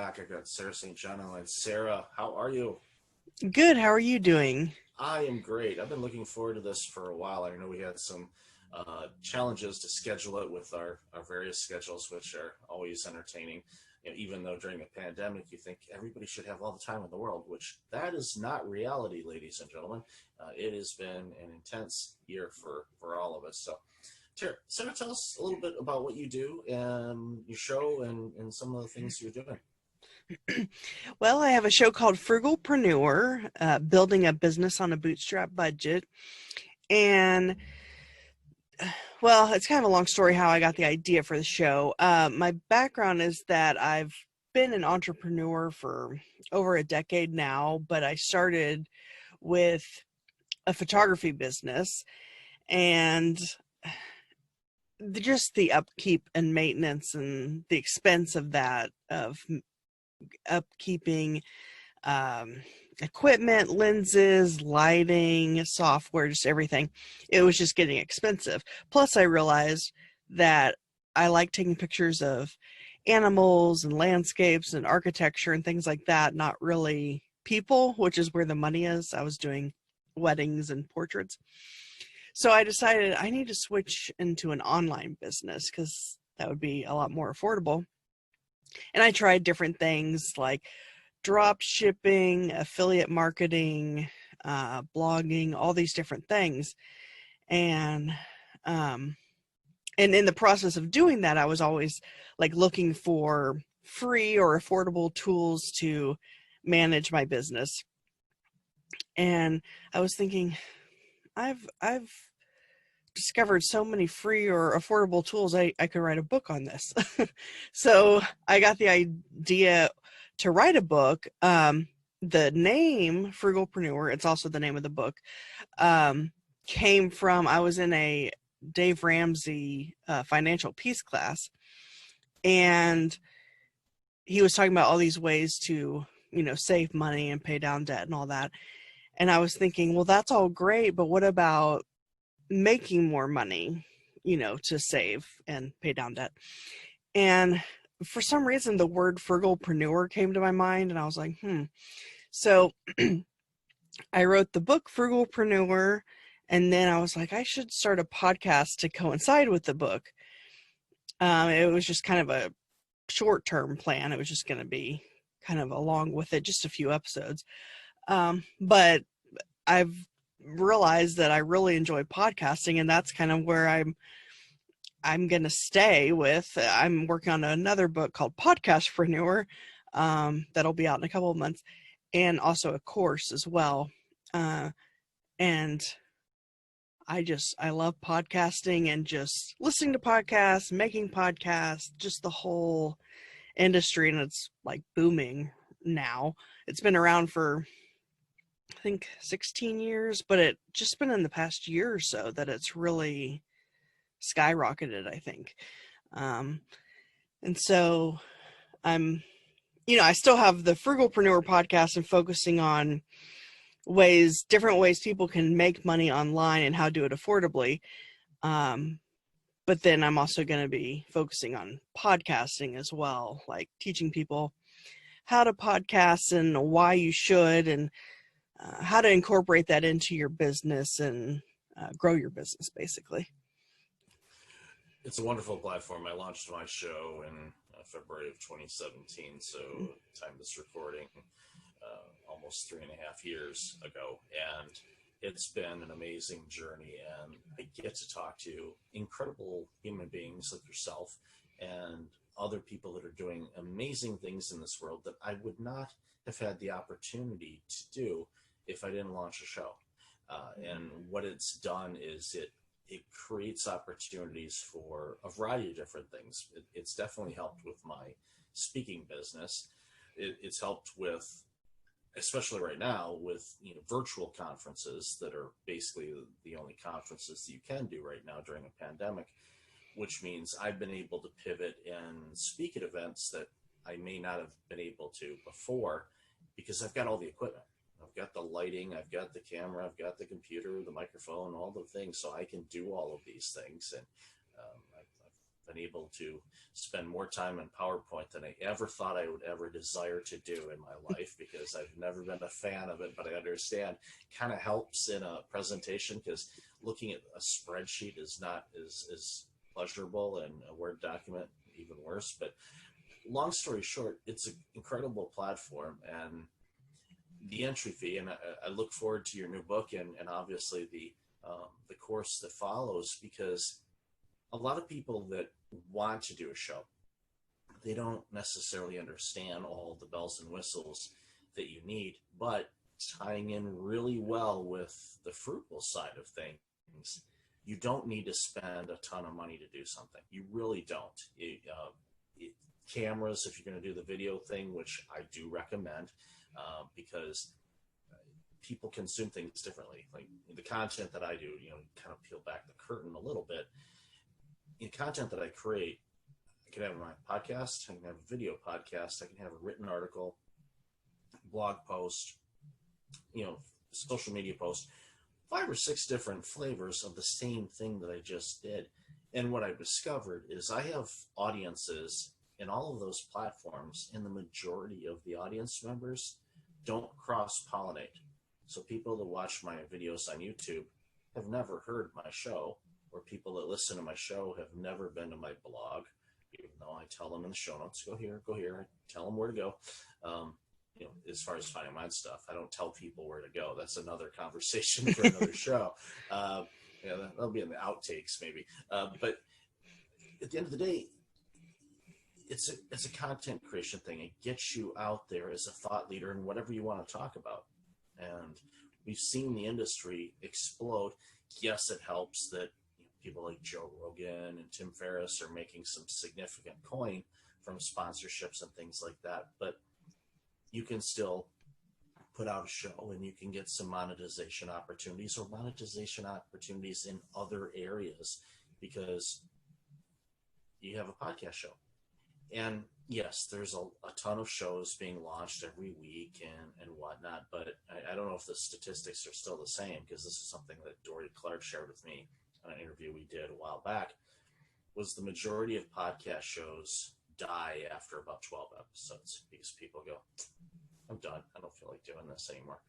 back. I've got Sarah St. John online. Sarah, how are you? Good. How are you doing? I am great. I've been looking forward to this for a while. I know we had some challenges to schedule it with our various schedules, which are always entertaining. Even though during a pandemic, you think everybody should have all the time in the world, which that is not reality, ladies and gentlemen. It has been an intense year for all of us. So, Sarah, tell us a little bit about what you do and your show and some of the things you're doing. Well, I have a show called Frugalpreneur, building a business on a bootstrap budget. And, well, it's kind of a long story how I got the idea for the show. My background is that I've been an entrepreneur for over a decade now, but I started with a photography business and just the upkeep and maintenance and the expense of that, of upkeeping um, equipment, lenses, lighting, software, just everything. It was just getting expensive. Plus, I realized that I like taking pictures of animals and landscapes and architecture and things like that, not really people, which is where the money is. I was doing weddings and portraits. So I decided I need to switch into an online business because that would be a lot more affordable. And I tried different things like drop shipping, affiliate marketing, blogging, all these different things. And um, and in the process of doing that, I was always like looking for free or affordable tools to manage my business. And I was thinking, I've discovered so many free or affordable tools. I could write a book on this. So I got the idea to write a book. The name Frugalpreneur, it's also the name of the book, came from, I was in a Dave Ramsey financial peace class, and he was talking about all these ways to, save money and pay down debt and all that. And I was thinking, well, that's all great, but what about making more money, to save and pay down debt? And for some reason, the word frugalpreneur came to my mind, and I was like, So I wrote the book Frugalpreneur, and then I was like, I should start a podcast to coincide with the book. It was just kind of a short-term plan. It was just going to be kind of along with it, just a few episodes. But I've realized that I really enjoy podcasting, and that's kind of where I'm going to stay with. I'm working on another book called Podcastpreneur, that'll be out in a couple of months, and also a course as well. And I love podcasting and just listening to podcasts, making podcasts, just the whole industry, and it's like booming now. It's been around for, I think, 16 years, but it just been in the past year or so that it's really skyrocketed, I think. Um, and so I'm, I still have the Frugalpreneur podcast and focusing on different ways people can make money online and how to do it affordably. Um, but then I'm also going to be focusing on podcasting as well, like teaching people how to podcast and why you should, and how to incorporate that into your business and grow your business, basically. It's a wonderful platform. I launched my show in February of 2017, so time this recording, almost 3.5 years ago. And it's been an amazing journey, and I get to talk to incredible human beings like yourself and other people that are doing amazing things in this world that I would not have had the opportunity to do if I didn't launch a show. And what it's done is it creates opportunities for a variety of different things. It's definitely helped with my speaking business. It's helped with, especially right now, with virtual conferences that are basically the only conferences that you can do right now during a pandemic, which means I've been able to pivot and speak at events that I may not have been able to before because I've got all the equipment. I've got the lighting, I've got the camera, I've got the computer, the microphone, all the things, so I can do all of these things. And been able to spend more time in PowerPoint than I ever thought I would ever desire to do in my life, because I've never been a fan of it, but I understand kind of helps in a presentation, because looking at a spreadsheet is not as pleasurable, and a Word document even worse. But long story short, it's an incredible platform, and the entry fee, and I look forward to your new book, and obviously the course that follows, because a lot of people that want to do a show, they don't necessarily understand all the bells and whistles that you need, but tying in really well with the frugal side of things, you don't need to spend a ton of money to do something. You really don't. Cameras, if you're going to do the video thing, which I do recommend, because people consume things differently. Like the content that I do, kind of peel back the curtain a little bit. In content that I create, I can have my podcast, I can have a video podcast, I can have a written article, blog post, social media post, 5 or 6 different flavors of the same thing that I just did. And what I've discovered is I have audiences in all of those platforms, and the majority of the audience members don't cross-pollinate. So people that watch my videos on YouTube have never heard my show, or people that listen to my show have never been to my blog, even though I tell them in the show notes, go here, I tell them where to go. As far as finding my stuff, I don't tell people where to go. That's another conversation for another show. That'll be in the outtakes maybe. But at the end of the day, it's a content creation thing. It gets you out there as a thought leader in whatever you want to talk about. And we've seen the industry explode. Yes, it helps that people like Joe Rogan and Tim Ferriss are making some significant coin from sponsorships and things like that. But you can still put out a show and you can get some monetization opportunities, or monetization opportunities in other areas, because you have a podcast show. And yes, there's a ton of shows being launched every week and whatnot, but I don't know if the statistics are still the same, because this is something that Dory Clark shared with me on an interview we did a while back, was the majority of podcast shows die after about 12 episodes, because people go, I'm done. I don't feel like doing this anymore.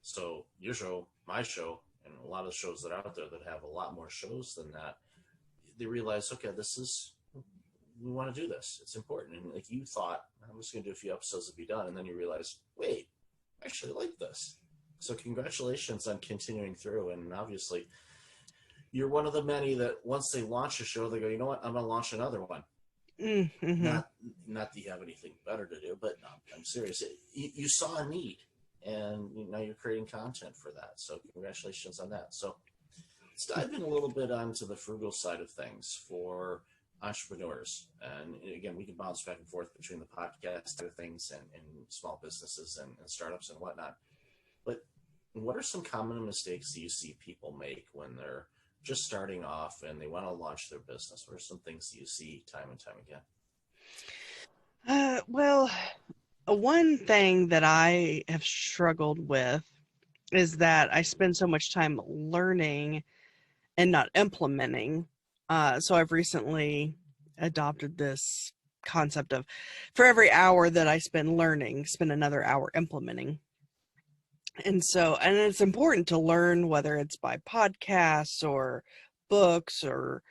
So your show, my show, and a lot of shows that are out there that have a lot more shows than that, they realize, okay, we want to do this. It's important. And like you thought, I'm just going to do a few episodes and be done. And then you realize, wait, I actually like this. So congratulations on continuing through. And obviously you're one of the many that once they launch a show, they go, you know what, I'm going to launch another one. Mm-hmm. Not that you have anything better to do, but no, I'm serious. You saw a need, and now you're creating content for that. So congratulations on that. So let's dive in a little bit onto the frugal side of things for entrepreneurs. And again, we can bounce back and forth between the podcast side of things and small businesses and startups and whatnot. But what are some common mistakes that you see people make when they're just starting off and they want to launch their business? What are some things that you see time and time again? Well, one thing that I have struggled with is that I spend so much time learning and not implementing. So I've recently adopted this concept of, for every hour that I spend learning, spend another hour implementing. And it's important to learn, whether it's by podcasts or books or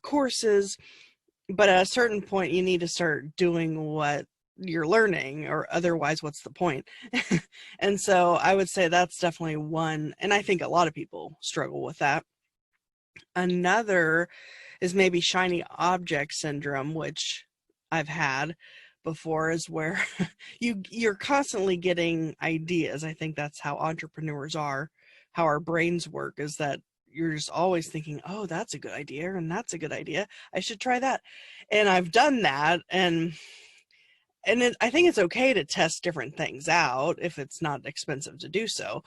courses, but at a certain point you need to start doing what you're learning, or otherwise what's the point? And so I would say that's definitely one, and I think a lot of people struggle with that. Another is maybe shiny object syndrome, which I've had before, is where you're constantly getting ideas. I think that's how entrepreneurs are, how our brains work, is that you're just always thinking, oh, that's a good idea, and that's a good idea, I should try that. And I've done that, and I think it's okay to test different things out if it's not expensive to do so.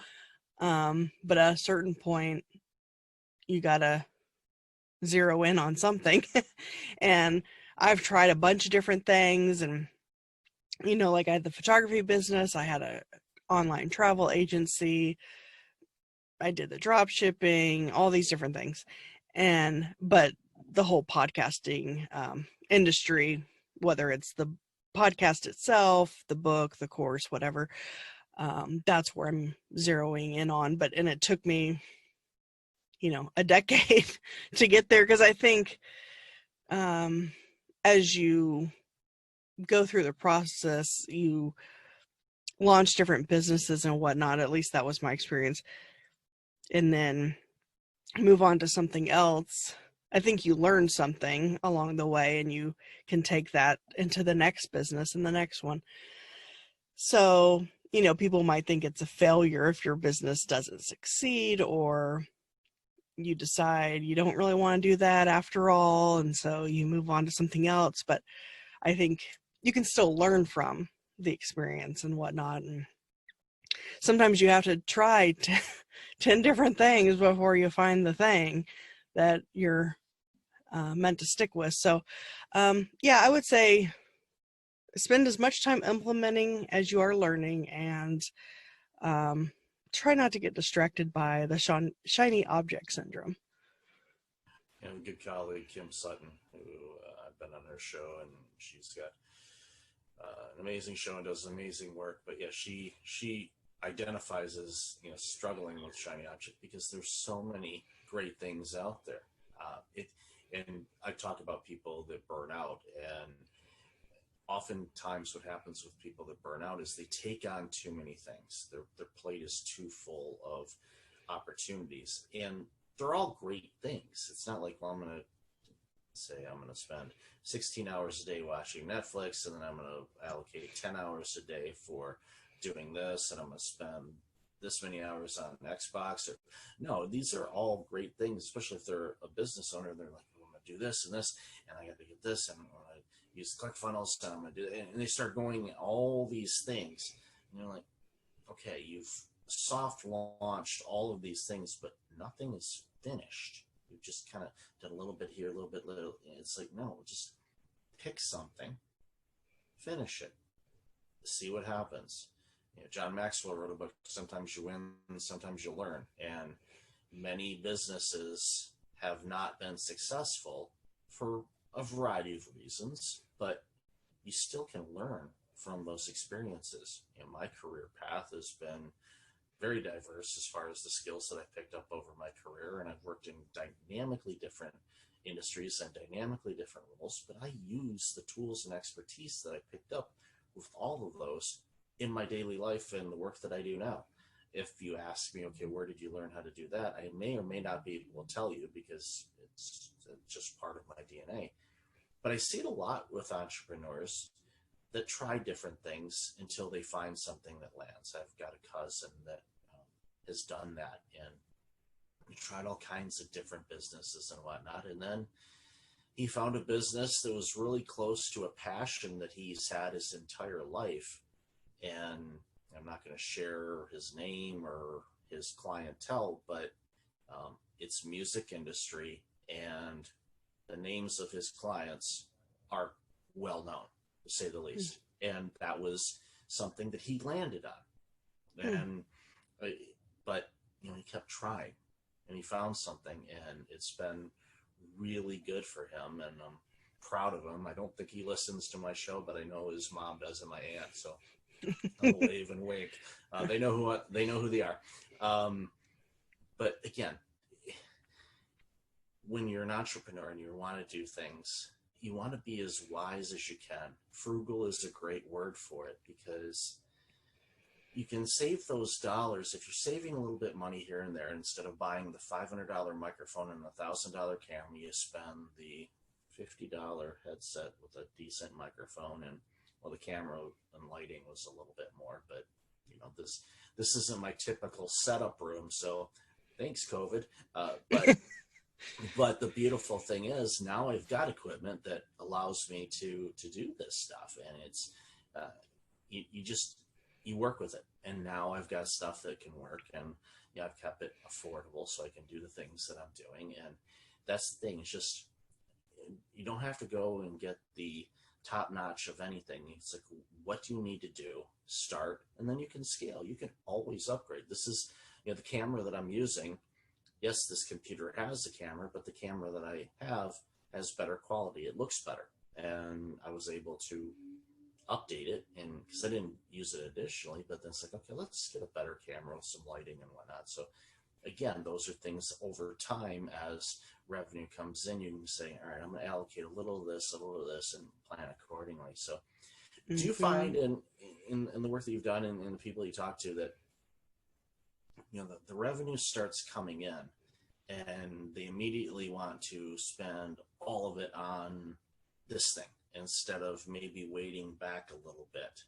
But at a certain point, you gotta zero in on something. And I've tried a bunch of different things, and like I had the photography business, I had a online travel agency, I did the drop shipping, all these different things. But the whole podcasting industry, whether it's the podcast itself, the book, the course, whatever. That's where I'm zeroing in on. And it took me, a decade to get there, because I think as you go through the process, you launch different businesses and whatnot. At least that was my experience. And then move on to something else. I think you learn something along the way, and you can take that into the next business and the next one. So, people might think it's a failure if your business doesn't succeed, or you decide you don't really want to do that after all, and so you move on to something else. But I think you can still learn from the experience and whatnot. And sometimes you have to try 10 different things before you find the thing that you're meant to stick with. So, I would say spend as much time implementing as you are learning, and try not to get distracted by the shiny object syndrome. A good colleague, Kim Sutton, who I've been on her show, and she's got an amazing show and does amazing work. But yeah, she identifies as struggling with shiny object because there's so many great things out there. And I talk about people that burn out, and oftentimes what happens with people that burn out is they take on too many things. Their plate is too full of opportunities, and they're all great things. It's not like, well, I'm going to spend 16 hours a day watching Netflix, and then I'm going to allocate 10 hours a day for doing this, and I'm going to spend this many hours on Xbox. No, these are all great things, especially if they're a business owner. They're like, well, I'm going to do this and this, and I got to get this, and I'm going to use ClickFunnels, and I'm going to do it. And they start going all these things. And you're like, okay, you've soft launched all of these things, but nothing is finished. You've just kind of done a little bit here, a little bit little. It's like, no, just pick something, finish it, see what happens. John Maxwell wrote a book, Sometimes You Win, Sometimes You Learn. And many businesses have not been successful for a variety of reasons, but you still can learn from those experiences. My career path has been very diverse as far as the skills that I picked up over my career, and I've worked in dynamically different industries and dynamically different roles, but I use the tools and expertise that I picked up with all of those in my daily life and the work that I do now. If you ask me, okay, where did you learn how to do that? I may or may not be able to tell you because it's just part of my DNA. But I see it a lot with entrepreneurs that try different things until they find something that lands. I've got a cousin that has done that, and he tried all kinds of different businesses and whatnot. And then he found a business that was really close to a passion that he's had his entire life. And I'm not going to share his name or his clientele, but it's music industry, and the names of his clients are well known, to say the least. And that was something that he landed on. And but he kept trying, and he found something, and it's been really good for him, and I'm proud of him. I don't think he listens to my show, but I know his mom does and my aunt, so I'll wave and wink. They know who they are. But again, when you're an entrepreneur and you want to do things, you want to be as wise as you can. Frugal is a great word for it, because you can save those dollars. If you're saving a little bit money here and there, instead of buying the $500 microphone and the $1,000 camera, you spend the $50 headset with a decent microphone, and well, the camera and lighting was a little bit more, but this isn't my typical setup room, so thanks, COVID. But the beautiful thing is, now I've got equipment that allows me to do this stuff, and it's you work with it, and now I've got stuff that can work, and I've kept it affordable so I can do the things that I'm doing. And that's the thing. It's just, you don't have to go and get the top notch of anything. It's like, what do you need to do? Start, and then you can scale. You can always upgrade. This is, the camera that I'm using. Yes, this computer has a camera, but the camera that I have has better quality. It looks better. And I was able to update it, and because I didn't use it additionally, but then it's like, okay, let's get a better camera with some lighting and whatnot. So again, those are things over time as revenue comes in, you can say, all right, I'm going to allocate a little of this, a little of this, and plan accordingly. So do you Mm-hmm. find in the work that you've done and the people you talk to that, the revenue starts coming in and they immediately want to spend all of it on this thing instead of maybe waiting back a little bit,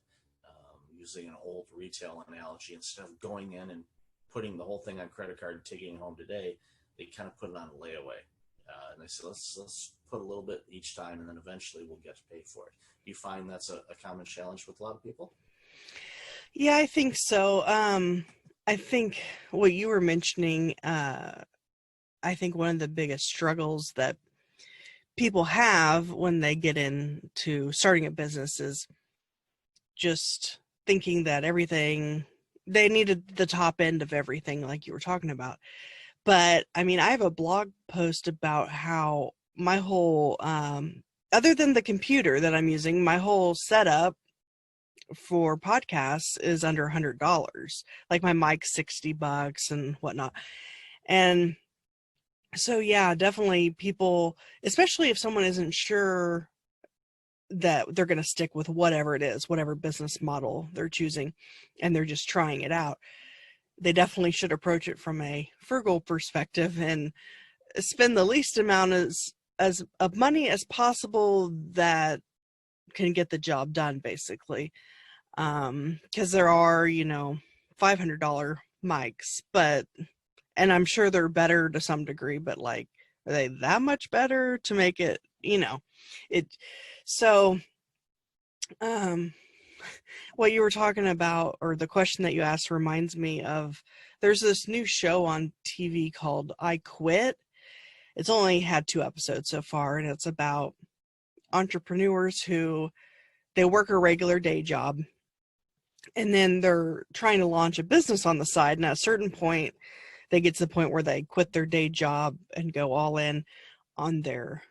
using an old retail analogy, instead of going in and putting the whole thing on credit card and taking it home today, they kind of put it on layaway. And they say, let's put a little bit each time, and then eventually we'll get to pay for it. Do you find that's a common challenge with a lot of people? Yeah, I think so. I think what you were mentioning, I think one of the biggest struggles that people have when they get into starting a business is just thinking that everything they needed the top end of everything, like you were talking about. But I mean, I have a blog post about how my whole, other than the computer that I'm using, my whole setup for podcasts is under $100. Like my mic's $60 and whatnot. And so, yeah, definitely people, especially if someone isn't sure that they're going to stick with whatever it is, whatever business model they're choosing, and they're just trying it out, they definitely should approach it from a frugal perspective and spend the least amount as of money as possible that can get the job done, basically. Because there are, $500 mics, but and I'm sure they're better to some degree, but like, are they that much better to make it, it? So, um, what you were talking about, or the question that you asked, reminds me of there's this new show on TV called I Quit. It's only had 2 episodes so far, and it's about entrepreneurs who they work a regular day job and then they're trying to launch a business on the side. And at a certain point, they get to the point where they quit their day job and go all in on their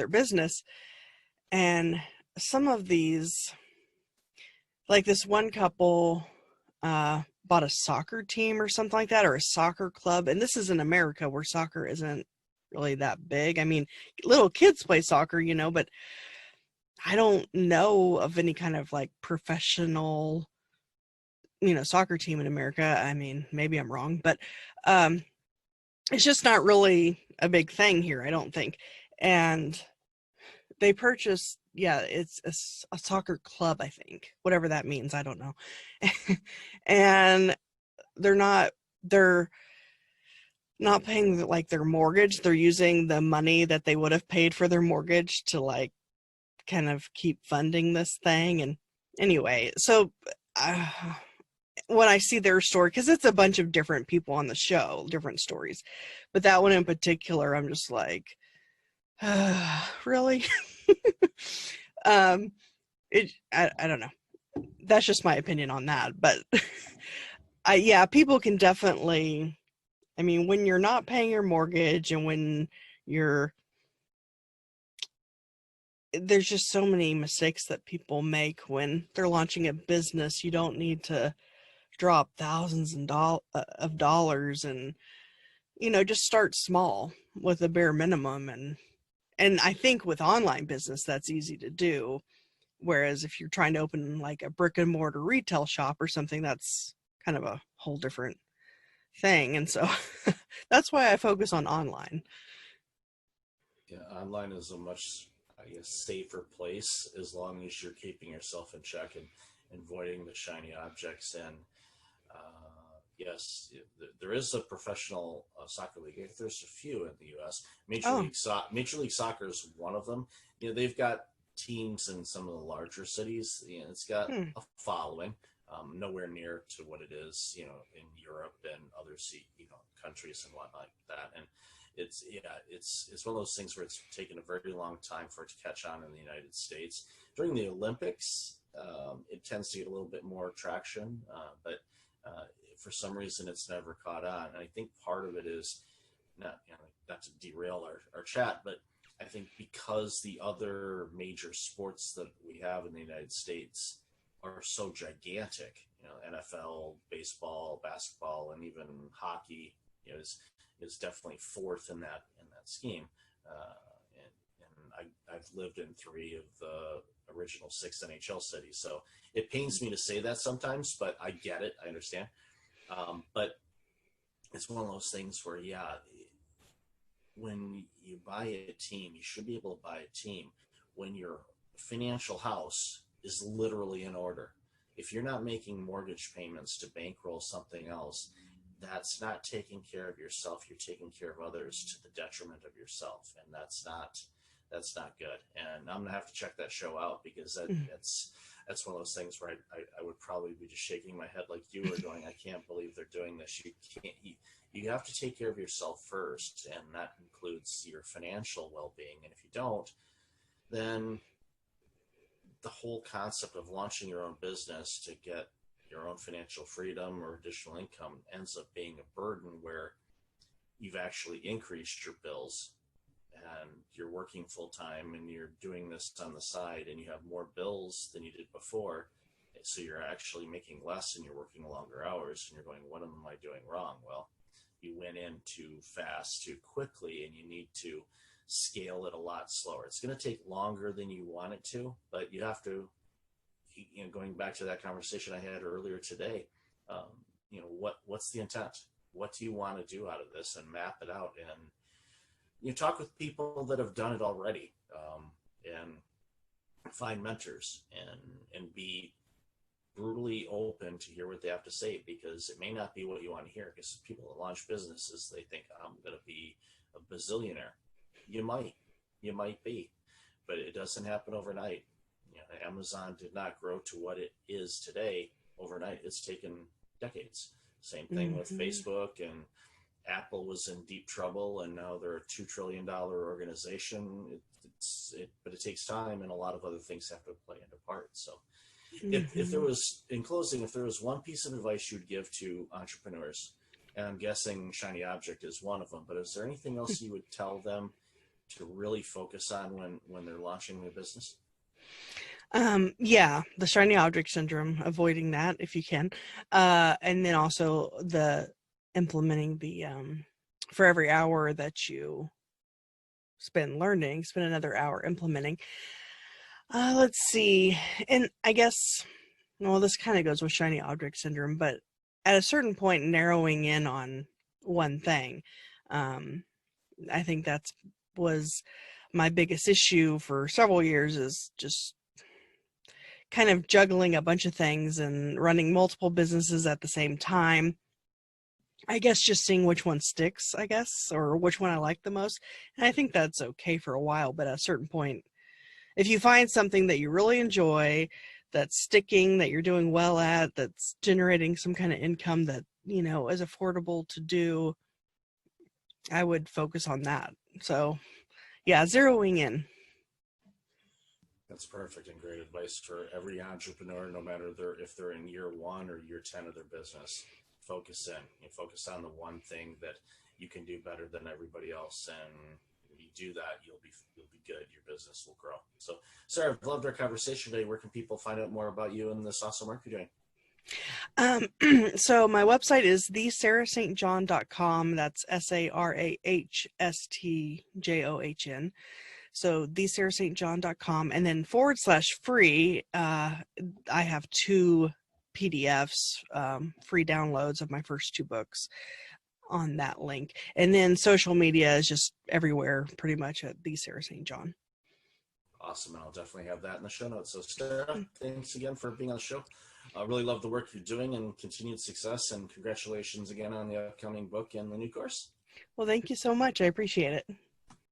business. And some of these, like this one couple, bought a soccer team or something like that, or a soccer club. And this is in America where soccer isn't really that big. I mean, little kids play soccer, but I don't know of any kind of like professional, soccer team in America. I mean, maybe I'm wrong, but um, it's just not really a big thing here, I don't think. And they purchased, yeah, it's a soccer club, I think, whatever that means. I don't know. And they're not paying like their mortgage. They're using the money that they would have paid for their mortgage to like kind of keep funding this thing. And anyway, so uh, when I see their story, because it's a bunch of different people on the show, different stories, but that one in particular, I'm just like, really? um, I don't know. That's just my opinion on that, but yeah, people can definitely. I mean, when you're not paying your mortgage and when you're there's just so many mistakes that people make when they're launching a business. You don't need to drop thousands of dollars, and just start small with a bare minimum. And I think with online business that's easy to do, whereas if you're trying to open like a brick and mortar retail shop or something, that's kind of a whole different thing. And so that's why I focus on online. Yeah, online is a much, I guess, safer place as long as you're keeping yourself in check and avoiding the shiny objects. And yes, there is a professional soccer league. There's a few in the U.S. Oh. Major League Soccer is one of them. They've got teams in some of the larger cities. It's got Hmm. a following, nowhere near to what it is, in Europe and other countries and whatnot like that. And it's one of those things where it's taken a very long time for it to catch on in the United States. During the Olympics, it tends to get a little bit more traction, but for some reason it's never caught on. And I think part of it is not to derail our chat, but I think because the other major sports that we have in the United States are so gigantic, NFL, baseball, basketball, and even hockey, is definitely fourth in that scheme. I've lived in 3 of the original 6 NHL cities, so it pains me to say that sometimes, but I get it, I understand. But it's one of those things where, yeah, when you buy a team, you should be able to buy a team when your financial house is literally in order. If you're not making mortgage payments to bankroll something else, that's not taking care of yourself. You're taking care of others to the detriment of yourself, and that's not good. And I'm gonna have to check that show out, because that's one of those things where I would probably be just shaking my head like you were going, I can't believe they're doing this. You have to take care of yourself first, and that includes your financial well-being. And if you don't, then the whole concept of launching your own business to get your own financial freedom or additional income ends up being a burden, where you've actually increased your bills, and you're working full time and you're doing this on the side, and you have more bills than you did before. So you're actually making less and you're working longer hours, and you're going, what am I doing wrong? Well, you went in too fast, too quickly, and you need to scale it a lot slower. It's going to take longer than you want it to, but you have to, going back to that conversation I had earlier today, what's the intent? What do you want to do out of this? And map it out, and you talk with people that have done it already, and find mentors, and be brutally open to hear what they have to say, because it may not be what you want to hear. Because people that launch businesses, they think, I'm going to be a bazillionaire. You might be, but it doesn't happen overnight. Amazon did not grow to what it is today overnight. It's taken decades. Same thing with Facebook, and Apple was in deep trouble, and now they're a $2 trillion organization. But it takes time, and a lot of other things have to play into part. So if there was, in closing, if there was one piece of advice you'd give to entrepreneurs, and I'm guessing shiny object is one of them, but is there anything else you would tell them to really focus on when they're launching their business? Yeah, the shiny object syndrome, avoiding that if you can. And then also the implementing the, for every hour that you spend learning, spend another hour implementing. Let's see. And I guess, well, this kind of goes with shiny object syndrome, but at a certain point, narrowing in on one thing. I think was my biggest issue for several years, is just kind of juggling a bunch of things and running multiple businesses at the same time. I guess just seeing which one sticks, I guess, or which one I like the most. And I think that's okay for a while, but at a certain point, if you find something that you really enjoy, that's sticking, that you're doing well at, that's generating some kind of income that, is affordable to do, I would focus on that. So, yeah, zeroing in. That's perfect and great advice for every entrepreneur, no matter if they're in year 1 or year 10 of their business. Focus in. You focus on the one thing that you can do better than everybody else, and when you do that, you'll be good. Your business will grow. So, Sarah, I've loved our conversation today. Where can people find out more about you and this awesome work you're doing? So my website is thesarahstjohn.com. That's SARAHSTJOHN. So thesarahstjohn.com, and then /free. I have 2 PDFs, free downloads of my first 2 books on that link. And then social media is just everywhere, pretty much, at the Sarah St. John. Awesome. And I'll definitely have that in the show notes. So, Sarah, thanks again for being on the show. I really love the work you're doing, and continued success, and congratulations again on the upcoming book and the new course. Well, thank you so much. I appreciate it.